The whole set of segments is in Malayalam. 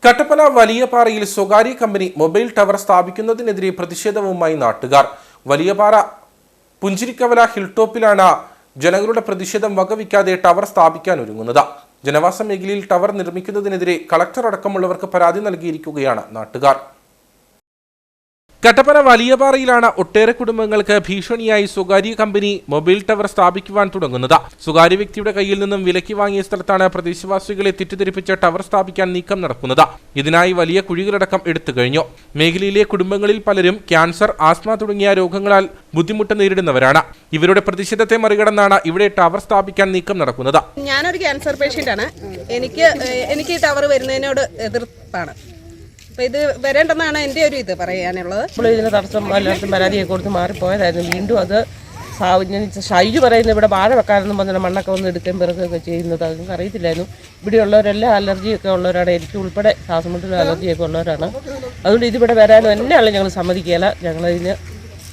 കട്ടപ്പന വലിയപാറയിൽ സ്വകാര്യ കമ്പനി മൊബൈൽ ടവർ സ്ഥാപിക്കുന്നതിനെതിരെ പ്രതിഷേധവുമായി നാട്ടുകാർ. വലിയപാറ പുഞ്ചിരിക്കവല ഹിൽടോപ്പിലാണ് ജനങ്ങളുടെ പ്രതിഷേധം വകവയ്ക്കാതെ ടവർ സ്ഥാപിക്കാൻ ഒരുങ്ങുന്നത്. ജനവാസ മേഖലയിൽ ടവർ നിർമ്മിക്കുന്നതിനെതിരെ കളക്ടർ അടക്കമുള്ളവർക്ക് പരാതി നൽകിയിരിക്കുകയാണ് നാട്ടുകാർ. കട്ടപ്പന വലിയപാറയിലാണ് ഒട്ടേറെ കുടുംബങ്ങൾക്ക് ഭീഷണിയായി സ്വകാര്യ കമ്പനി മൊബൈൽ ടവർ സ്ഥാപിക്കുവാൻ തുടങ്ങുന്നത്. സ്വകാര്യ വ്യക്തിയുടെ കയ്യിൽ നിന്നും വിലയ്ക്ക് വാങ്ങിയ സ്ഥലത്താണ് പ്രദേശവാസികളെ തെറ്റിദ്ധരിപ്പിച്ച് ടവർ സ്ഥാപിക്കാൻ നീക്കം നടക്കുന്നത്. ഇതിനായി വലിയ കുഴികളടക്കം എടുത്തു കഴിഞ്ഞു. മേഖലയിലെ കുടുംബങ്ങളിൽ പലരും ക്യാൻസർ, ആസ്മ തുടങ്ങിയ രോഗങ്ങളാൽ ബുദ്ധിമുട്ട് നേരിടുന്നവരാണ്. ഇവരുടെ പ്രതിഷേധത്തെ മറികടന്നാണ് ഇവിടെ ടവർ സ്ഥാപിക്കാൻ നീക്കം നടക്കുന്നത്. ഞാനൊരു ക്യാൻസർ പേഷ്യന്റ് ആണ്. എനിക്ക് ടവർ വരുന്നതിനോട് എതിർപ്പാണ്. അപ്പോൾ ഇത് വരേണ്ടെന്നാണ് എൻ്റെ ഒരു ഇത് പറയാനുള്ളത്. ഇപ്പോൾ ഇതിന് തടസ്സം എല്ലായിടത്തും പരാതിയെ കൊടുത്ത് മാറിപ്പോയതായിരുന്നു. വീണ്ടും അത് ഷൈജു പറയുന്നത് ഇവിടെ വാഴ വെക്കാനെന്നും പറഞ്ഞാൽ മണ്ണൊക്കെ വന്ന് എടുക്കുകയും പിറക്കുകയൊക്കെ ചെയ്യുന്നത് അതൊന്നും അറിയത്തില്ലായിരുന്നു. ഇവിടെയുള്ളവരെല്ലാം അലർജിയൊക്കെ ഉള്ളവരാണ്. എനിക്ക് ഉൾപ്പെടെ ശ്വാസമുട്ടലും അലർജിയൊക്കെ ഉള്ളവരാണ്. അതുകൊണ്ട് ഇതിവിടെ വരാനും എന്നെയാണ് ഞങ്ങൾ സമ്മതിക്കുകയില്ല. ഞങ്ങളതിന്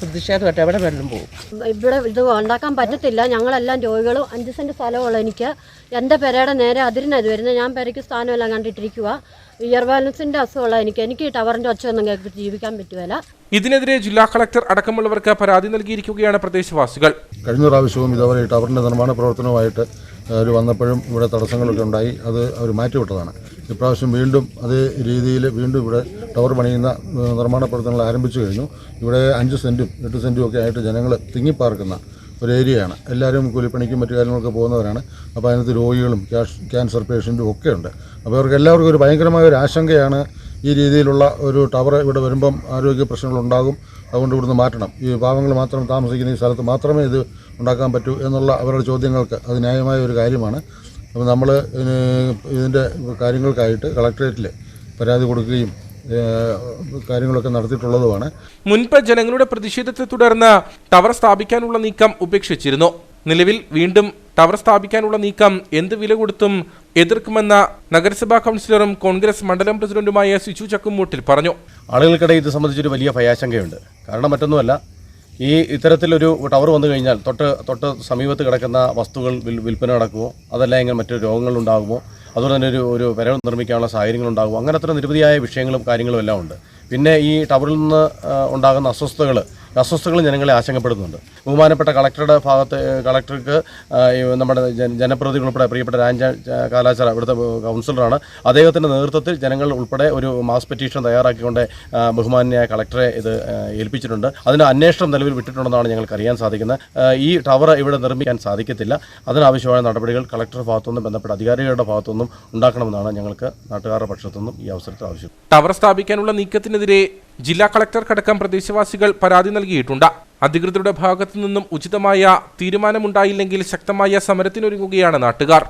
പ്രതിഷേധമായിട്ട് എവിടെ വേണമെങ്കിലും പോകും. ഇവിടെ ഇത് ഉണ്ടാക്കാൻ പറ്റത്തില്ല. ഞങ്ങളെല്ലാം രോഗികളും 5 സെൻറ്റ് സ്ഥലമുള്ള എനിക്ക് എൻ്റെ പെരയുടെ നേരെ അതിരിനത് വരുന്നത്. ഞാൻ പെരയ്ക്ക് സ്ഥാനമെല്ലാം കണ്ടിട്ടിരിക്കുക. ഇയർ ബാലൻസിൻ്റെ അസുഖമുള്ള എനിക്ക് ഈ ടവറിൻ്റെ ഒച്ചയൊന്നും കേൾക്കിട്ട് ജീവിക്കാൻ പറ്റുകയില്ല. ഇതിനെതിരെ ജില്ലാ കളക്ടർ അടക്കമുള്ളവർക്ക് പരാതി നൽകിയിരിക്കുകയാണ് പ്രദേശവാസികൾ. കഴിഞ്ഞ പ്രാവശ്യവും ഇതേപോലെ ടവറിൻ്റെ നിർമ്മാണ പ്രവർത്തനവുമായിട്ട് അവർ വന്നപ്പോഴും ഇവിടെ തടസ്സങ്ങളൊക്കെ ഉണ്ടായി. അത് അവർ മാറ്റിവിട്ടതാണ്. ഇപ്രാവശ്യം വീണ്ടും അതേ രീതിയിൽ വീണ്ടും ഇവിടെ ടവർ പണിയുന്ന നിർമ്മാണ പ്രവർത്തനങ്ങൾ ആരംഭിച്ചു കഴിഞ്ഞു. ഇവിടെ 5 സെൻറ്റും 8 സെൻറ്റും ഒക്കെ ആയിട്ട് ജനങ്ങൾ തിങ്ങിപ്പാർക്കുന്ന ഒരു ഏരിയയാണ്. എല്ലാവരും കൂലിപ്പണിക്കും മറ്റു കാര്യങ്ങളൊക്കെ പോകുന്നവരാണ്. അപ്പോൾ അതിനകത്ത് രോഗികളും ക്യാൻസർ പേഷ്യൻറ്റും ഒക്കെ ഉണ്ട്. അപ്പോൾ അവർക്ക് എല്ലാവർക്കും ഒരു ഭയങ്കരമായ ഒരു ആശങ്കയാണ്. ഈ രീതിയിലുള്ള ഒരു ടവർ ഇവിടെ വരുമ്പം ആരോഗ്യ പ്രശ്നങ്ങളുണ്ടാകും. അതുകൊണ്ട് ഇവിടുന്ന് മാറ്റണം. ഈ പാവങ്ങൾ മാത്രം താമസിക്കുന്ന ഈ സ്ഥലത്ത് മാത്രമേ ഇത് ഉണ്ടാക്കാൻ പറ്റൂ എന്നുള്ള അവരുടെ ചോദ്യങ്ങൾക്ക് അത് ന്യായമായ ഒരു കാര്യമാണ്. അപ്പോൾ നമ്മൾ ഇതിൻ്റെ കാര്യങ്ങൾക്കായിട്ട് കളക്ടറേറ്റിൽ പരാതി കൊടുക്കുകയും കാര്യങ്ങളൊക്കെ നടത്തിയിട്ടുള്ളതുമാണ്. മുൻപ് ജനങ്ങളുടെ പ്രതിഷേധത്തെ തുടർന്ന് ടവർ സ്ഥാപിക്കാനുള്ള നീക്കം ഉപേക്ഷിച്ചിരുന്നു. നിലവിൽ വീണ്ടും ടവർ സ്ഥാപിക്കാനുള്ള നീക്കം എന്ത് വില കൊടുത്തും എതിർക്കുമെന്ന നഗരസഭാ കൗൺസിലറും കോൺഗ്രസ് മണ്ഡലം പ്രസിഡന്റുമായ സിജു ചക്കുമൂട്ടിൽ പറഞ്ഞു. ആളുകൾക്കിടയിൽ ഇത് സംബന്ധിച്ചൊരു വലിയ ഭയാശങ്കയുണ്ട്. കാരണം മറ്റൊന്നുമല്ല, ഈ ഇത്തരത്തിലൊരു ടവർ വന്നു കഴിഞ്ഞാൽ തൊട്ട് സമീപത്ത് കിടക്കുന്ന വസ്തുക്കൾ വിൽപ്പന നടക്കുമോ, അതല്ല എങ്കിൽ മറ്റു രോഗങ്ങളുണ്ടാകുമോ, അതുപോലെ തന്നെ ഒരു പെര നിർമ്മിക്കാനുള്ള സാഹചര്യങ്ങളുണ്ടാകുമോ, അങ്ങനത്തെ നിരവധിയായ വിഷയങ്ങളും കാര്യങ്ങളും എല്ലാം ഉണ്ട്. പിന്നെ ഈ ടവറിൽ നിന്ന് ഉണ്ടാകുന്ന അസ്വസ്ഥതകളും ജനങ്ങളെ ആശങ്കപ്പെടുന്നുണ്ട്. ബഹുമാനപ്പെട്ട കളക്ടർക്ക് നമ്മുടെ ജനപ്രതിനിധികൾ ഉൾപ്പെടെ പ്രിയപ്പെട്ട കാലാച്ചാര ഇവിടുത്തെ കൗൺസിലറാണ്. അദ്ദേഹത്തിൻ്റെ നേതൃത്വത്തിൽ ജനങ്ങൾ ഉൾപ്പെടെ ഒരു മാസ് പെറ്റീഷൻ തയ്യാറാക്കിക്കൊണ്ട് ബഹുമാന്യായ കളക്ടറെ ഇത് ഏൽപ്പിച്ചിട്ടുണ്ട്. അതിന് അന്വേഷണം നിലവിൽ വിട്ടിട്ടുണ്ടെന്നാണ് ഞങ്ങൾക്ക് അറിയാൻ സാധിക്കുന്നത്. ഈ ടവർ ഇവിടെ നിർമ്മിക്കാൻ സാധിക്കത്തില്ല. അതിനാവശ്യമായ നടപടികൾ കളക്ടറുടെ ഭാഗത്തുനിന്നും ബന്ധപ്പെട്ട അധികാരികളുടെ ഭാഗത്തുനിന്നും ഉണ്ടാക്കണമെന്നാണ് ഞങ്ങൾക്ക് നാട്ടുകാരുടെ പക്ഷത്തുനിന്നും ഈ അവസരത്തിൽ ആവശ്യം. ടവർ സ്ഥാപിക്കാനുള്ള നീക്കത്തിനെതിരെ ജില്ലാ കളക്ടർക്കടക്കം പ്രദേശവാസികൾ പരാതി നൽകിയിട്ടുണ്ട്. അധികൃതരുടെ ഭാഗത്തു നിന്നും ഉചിതമായ തീരുമാനമുണ്ടായില്ലെങ്കിൽ ശക്തമായ സമരത്തിനൊരുങ്ങുകയാണ് നാട്ടുകാർ.